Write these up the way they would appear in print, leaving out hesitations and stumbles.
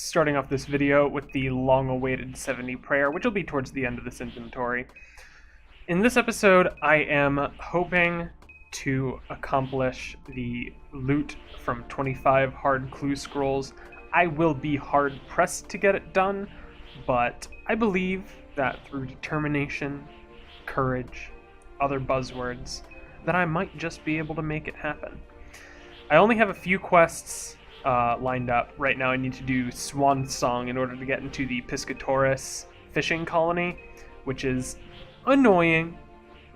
starting off this video with the long-awaited 70 prayer, which will be towards the end of this inventory. In this episode, I am hoping to accomplish the loot from 25 hard clue scrolls. I will be hard-pressed to get it done, but I believe that through determination, courage, other buzzwords, that I might just be able to make it happen. I only have a few quests lined up. Right now I need to do Swan Song in order to get into the Piscatoris fishing colony, which is annoying,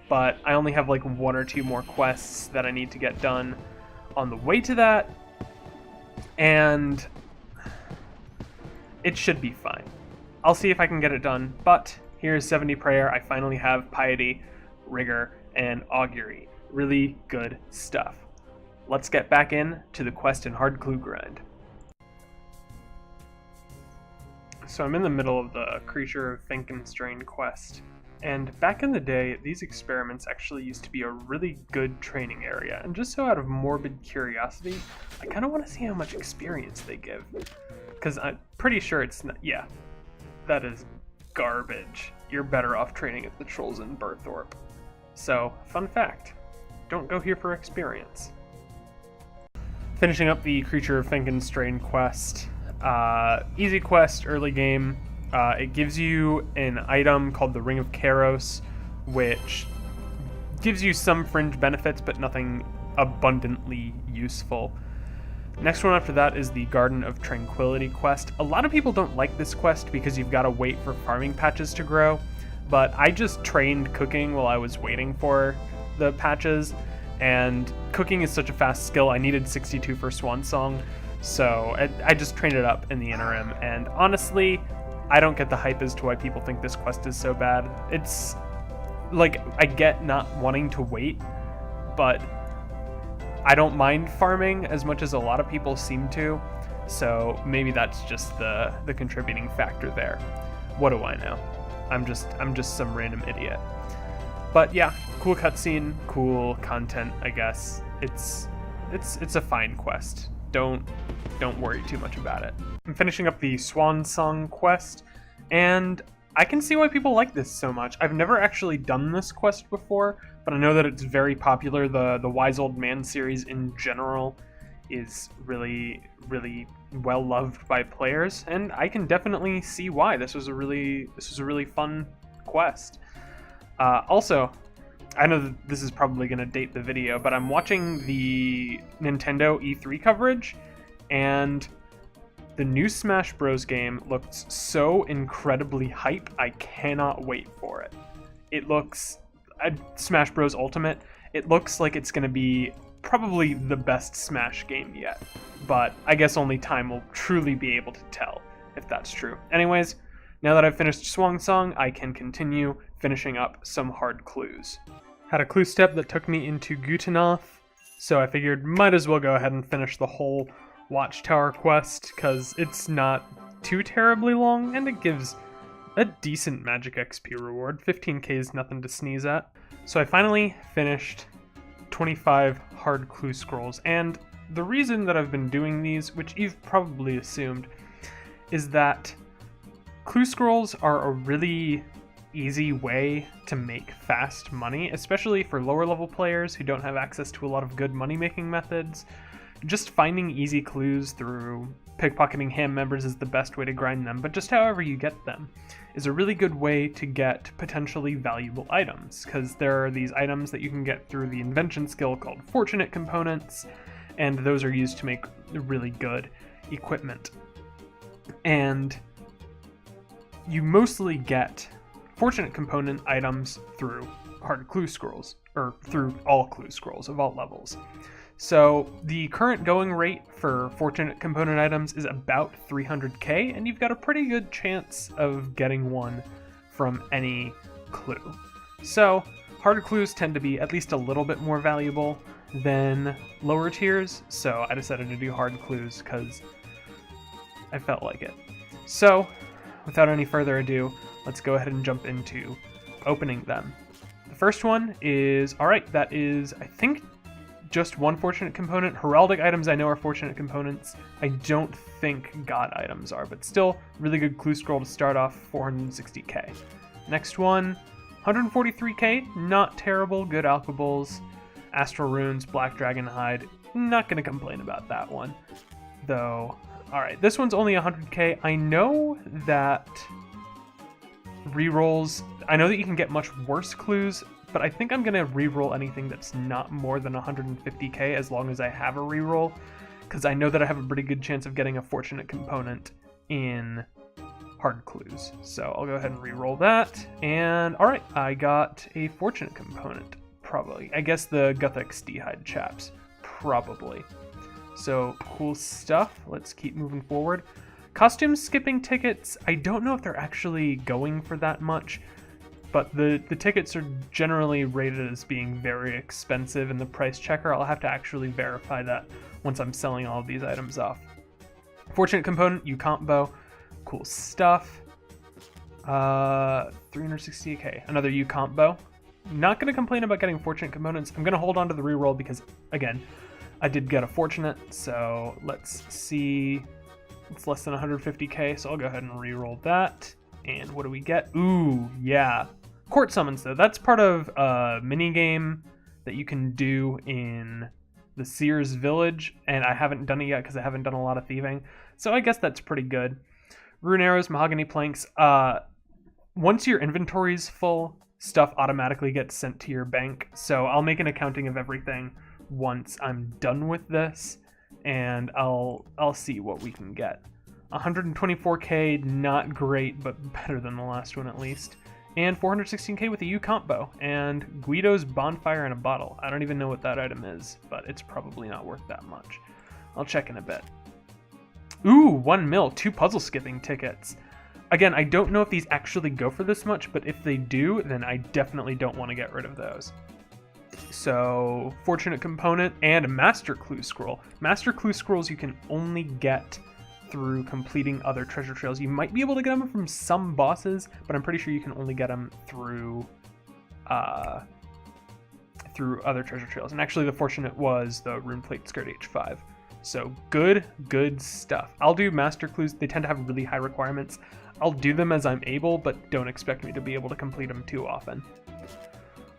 but I only have like one or two more quests that I need to get done on the way to that, and it should be fine. I'll see if I can get it done, but here's 70 prayer. I finally have piety, rigor, and augury. Really good stuff. Let's get back in to the quest and hard clue grind. So I'm in the middle of the Creature of Finkenstrain quest, and back in the day, these experiments actually used to be a really good training area, and just so out of morbid curiosity, I kind of want to see how much experience they give, because I'm pretty sure it's not, yeah, that is garbage. You're better off training at the Trolls in Burthorpe. So, fun fact, don't go here for experience. Finishing up the Creature of Finkenstrain quest. Easy quest, early game. It gives you an item called the Ring of Kairos, which gives you some fringe benefits, but nothing abundantly useful. Next one after that is the Garden of Tranquility quest. A lot of people don't like this quest because you've got to wait for farming patches to grow, but I just trained cooking while I was waiting for the patches, and cooking is such a fast skill. I needed 62 for Swan Song, so I just trained it up in the interim, and honestly, I don't get the hype as to why people think this quest is so bad. It's like, I get not wanting to wait, but I don't mind farming as much as a lot of people seem to, so maybe that's just the contributing factor there. What do I know? I'm just some random idiot. But yeah, cool cutscene, cool content, I guess. It's a fine quest. Don't worry too much about it. I'm finishing up the Swan Song quest, and I can see why people like this so much. I've never actually done this quest before, but I know that it's very popular. The Wise Old Man series in general is really, really well loved by players, and I can definitely see why. This was a really fun quest. Also, I know that this is probably going to date the video, but I'm watching the Nintendo E3 coverage, and the new Smash Bros. Game looks so incredibly hype, I cannot wait for it. It looks... Smash Bros. Ultimate, it looks like it's going to be probably the best Smash game yet, but I guess only time will truly be able to tell if that's true. Anyways, now that I've finished Swan Song, I can continue finishing up some hard clues. Had a clue step that took me into Gutenoth, so I figured might as well go ahead and finish the whole Watchtower quest, because it's not too terribly long, and it gives a decent magic XP reward. 15k is nothing to sneeze at. So I finally finished 25 hard clue scrolls, and the reason that I've been doing these, which you've probably assumed, is that clue scrolls are a really easy way to make fast money, especially for lower level players who don't have access to a lot of good money making methods. Just finding easy clues through pickpocketing ham members is the best way to grind them, but just however you get them is a really good way to get potentially valuable items, because there are these items that you can get through the invention skill called Fortunate Components, and those are used to make really good equipment. And you mostly get Fortunate Component items through hard clue scrolls, or through all clue scrolls of all levels. So the current going rate for Fortunate Component items is about 300k, and you've got a pretty good chance of getting one from any clue. So harder clues tend to be at least a little bit more valuable than lower tiers, so I decided to do hard clues because I felt like it. So without any further ado, let's go ahead and jump into opening them. The first one is, alright, that is, I think, just one fortunate component. Heraldic items I know are fortunate components. I don't think god items are, but still, really good clue scroll to start off, 460k. Next one, 143k, not terrible, good alkables. Astral runes, black dragon hide, not gonna complain about that one. Though, alright, this one's only 100k. I know that rerolls, I know that you can get much worse clues, but I think I'm gonna reroll anything that's not more than 150k as long as I have a reroll, because I know that I have a pretty good chance of getting a fortunate component in hard clues. So I'll go ahead and reroll that, and alright, I got a fortunate component, probably. I guess the Guthic Stehide chaps, probably. So cool stuff, let's keep moving forward. Costume skipping tickets, I don't know if they're actually going for that much, but the tickets are generally rated as being very expensive in the price checker. I'll have to actually verify that once I'm selling all of these items off. Fortunate component, Ucomp bow, cool stuff. 368k, another Ucomp bow. Not going to complain about getting fortunate components. I'm going to hold on to the reroll because, again, I did get a fortunate, so let's see. It's less than 150k, so I'll go ahead and reroll that. And what do we get? Ooh, yeah. Court summons, though. That's part of a minigame that you can do in the Sears Village, and I haven't done it yet because I haven't done a lot of thieving, so I guess that's pretty good. Rune arrows, mahogany planks. Once your inventory's full, stuff automatically gets sent to your bank, so I'll make an accounting of everything once I'm done with this, and I'll see what we can get. 124k, not great, but better than the last one at least. And 416k with a Ucomp bow, and Guido's bonfire in a bottle. I don't even know what that item is, but it's probably not worth that much. I'll check in a bit. Ooh, 1 mil, 2 puzzle skipping tickets. Again, I don't know if these actually go for this much, but if they do, then I definitely don't want to get rid of those. So, fortunate component and a master clue scroll. Master clue scrolls you can only get through completing other treasure trails. You might be able to get them from some bosses, but I'm pretty sure you can only get them through other treasure trails. And actually the fortunate was the rune plate skirt H5. So good stuff. I'll do master clues. They tend to have really high requirements. I'll do them as I'm able, but don't expect me to be able to complete them too often.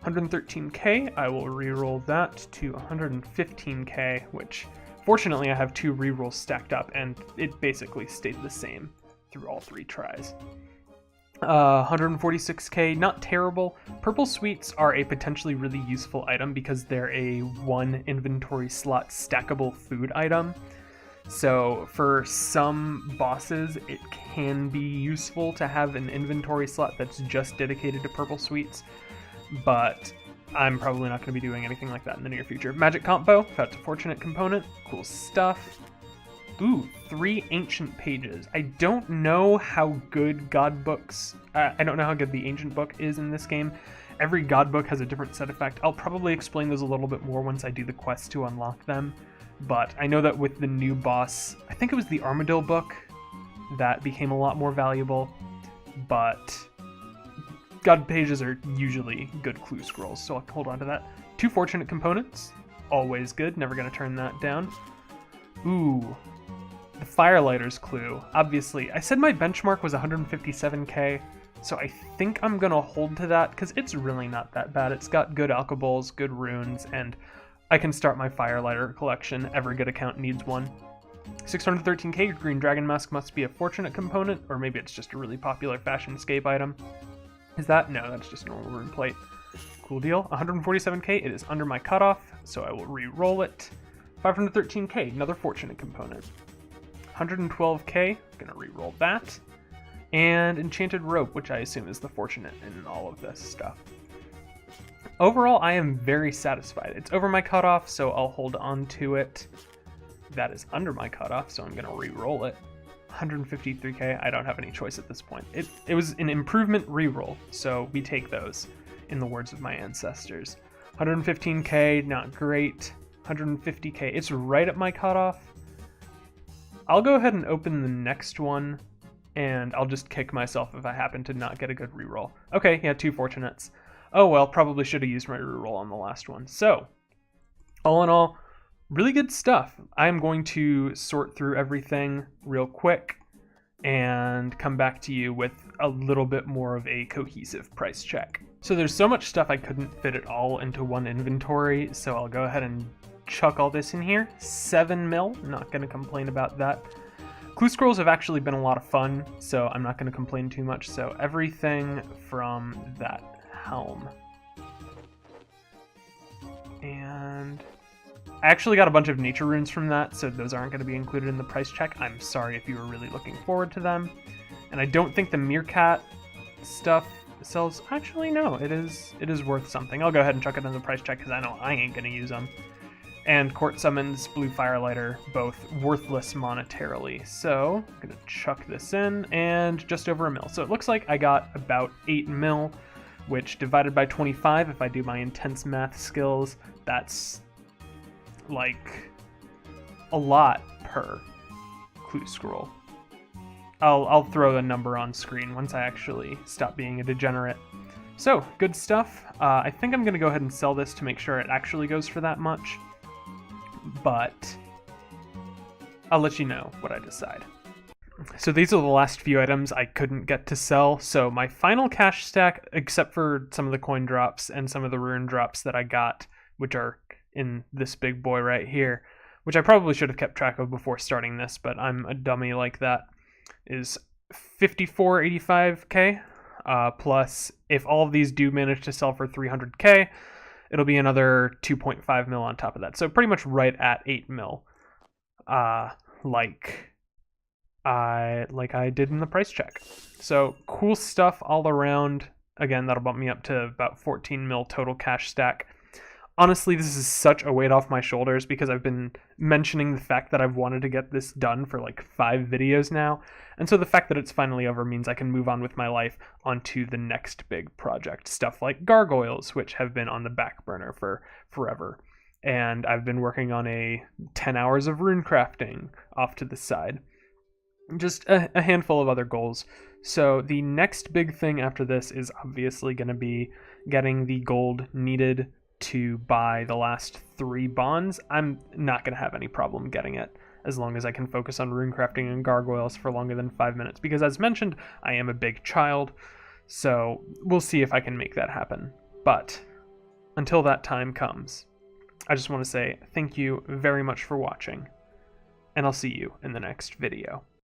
113k, I will reroll that to 115k, which fortunately I have 2 rerolls stacked up, and it basically stayed the same through all 3 tries. 146k, not terrible. Purple sweets are a potentially really useful item because they're a 1 inventory slot stackable food item. So for some bosses, it can be useful to have an inventory slot that's just dedicated to purple sweets, but I'm probably not going to be doing anything like that in the near future. Magic combo, that's a fortunate component. Cool stuff. Ooh, 3 ancient pages. I don't know how good god books, I don't know how good the ancient book is in this game. Every god book has a different set effect. I'll probably explain those a little bit more once I do the quest to unlock them. But I know that with the new boss, I think it was the Armadillo book that became a lot more valuable, but god pages are usually good clue scrolls, so I'll hold on to that. 2 fortunate components, always good, never going to turn that down. Ooh, the Firelighter's clue. Obviously, I said my benchmark was 157k, so I think I'm going to hold to that, because it's really not that bad. It's got good alkaballs, good runes, and I can start my Firelighter collection. Every good account needs one. 613k, Green Dragon Mask must be a fortunate component, or maybe it's just a really popular fashion Scape item. Is that? No, that's just a normal rune plate. Cool deal. 147k, it is under my cutoff, so I will re-roll it. 513k, another fortunate component. 112k, gonna re-roll that. And Enchanted Rope, which I assume is the fortunate in all of this stuff. Overall, I am very satisfied. It's over my cutoff, so I'll hold on to it. That is under my cutoff, so I'm gonna re-roll it. 153k, I don't have any choice at this point. It was an improvement reroll, so we take those, in the words of my ancestors. 115k, not great. 150k, it's right at my cutoff. I'll go ahead and open the next one, and I'll just kick myself if I happen to not get a good reroll. Okay, yeah, 2 fortunates. Oh well, probably should have used my reroll on the last one. So, All in all, really good stuff. I am going to sort through everything real quick and come back to you with a little bit more of a cohesive price check. So there's so much stuff I couldn't fit it all into one inventory, so I'll go ahead and chuck all this in here. 7 mil, not going to complain about that. Clue scrolls have actually been a lot of fun, so I'm not going to complain too much. So everything from that helm. And I actually got a bunch of nature runes from that, so those aren't going to be included in the price check. I'm sorry if you were really looking forward to them. And I don't think the meerkat stuff sells. Actually, no, it is worth something. I'll go ahead and chuck it in the price check because I know I ain't going to use them. And Court Summons, Blue Firelighter, both worthless monetarily. So I'm going to chuck this in, and just over a mil. So it looks like I got about 8 mil, which divided by 25, if I do my intense math skills, that's like a lot per clue scroll. I'll throw a number on screen once I actually stop being a degenerate. So, good stuff. I think I'm going to go ahead and sell this to make sure it actually goes for that much. But I'll let you know what I decide. So these are the last few items I couldn't get to sell. So my final cash stack, except for some of the coin drops and some of the rune drops that I got, which are in this big boy right here, which I probably should have kept track of before starting this, but I'm a dummy like that, is 5485k. Plus, if all of these do manage to sell for 300k, it'll be another 2.5 mil on top of that. So pretty much right at 8 mil, like I did in the price check. So cool stuff all around. Again, that'll bump me up to about 14 mil total cash stack. Honestly, this is such a weight off my shoulders because I've been mentioning the fact that I've wanted to get this done for like 5 videos now. And so the fact that it's finally over means I can move on with my life onto the next big project. Stuff like gargoyles, which have been on the back burner for forever. And I've been working on a 10 hours of rune crafting off to the side. Just a handful of other goals. So the next big thing after this is obviously going to be getting the gold needed to buy the last 3 bonds. I'm not going to have any problem getting it as long as I can focus on runecrafting and gargoyles for longer than 5 minutes, because as mentioned, I am a big child, so we'll see if I can make that happen. But until that time comes, I just want to say thank you very much for watching, and I'll see you in the next video.